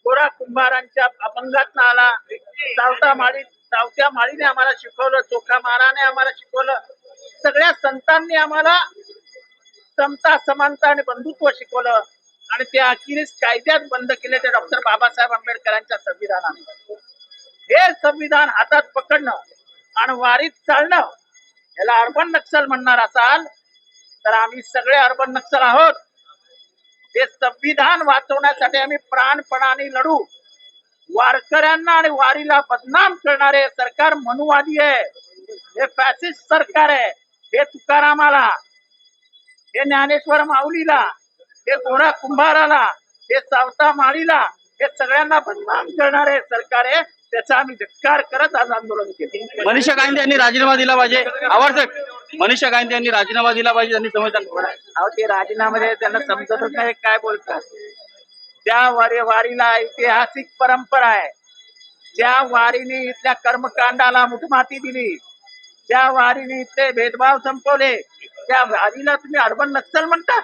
गोरा कुंभारांच्या अपंगात आला, चावत्या माळीने आम्हाला शिकवलं, चोखा माराने आम्हाला शिकवलं, सगळ्या संतांनी आम्हाला समता समानता आणि बंधुत्व शिकवलं आणि ते अखेरीस कायद्यात बंद केले ते डॉक्टर बाबासाहेब आंबेडकरांच्या संविधानाने. हे संविधान हातात पकडणं आणि वारीत चालणं याला अर्बन नक्षल म्हणणार असाल तर आम्ही सगळे अर्बन नक्षल आहोत. हे संविधान वाचवण्यासाठी आम्ही प्राणपणाने लढू. वारकऱ्यांना आणि वारीला बदनाम करणारे सरकार मनुवादी आहे, हे फॅसिस्ट सरकार आहे. हे तुकारामाला, हे ज्ञानेश्वर माऊलीला, हे गोरा कुंभाराला, हे सावता माळीला, हे सगळ्यांना बदनाम करणारे सरकार आहे. त्याचा आम्ही धिक्कार करत आज आंदोलन केले. मनीषा गांधी यांनी राजीनामा दिला पाहिजे. आवडतं मनीषा गांधी यांनी राजीनामा दिला पाहिजे. त्यांनी संविधान अहो ते राजीनामे त्यांना समजतच नाही काय बोलतात. त्या वारीला ऐतिहासिक परंपरा आहे. ज्या वारीने इथल्या कर्मकांडाला मुठमाती दिली, ज्या वारीने इथले भेदभाव संपवले, त्या वारीला तुम्ही अर्बन नक्सल म्हणता.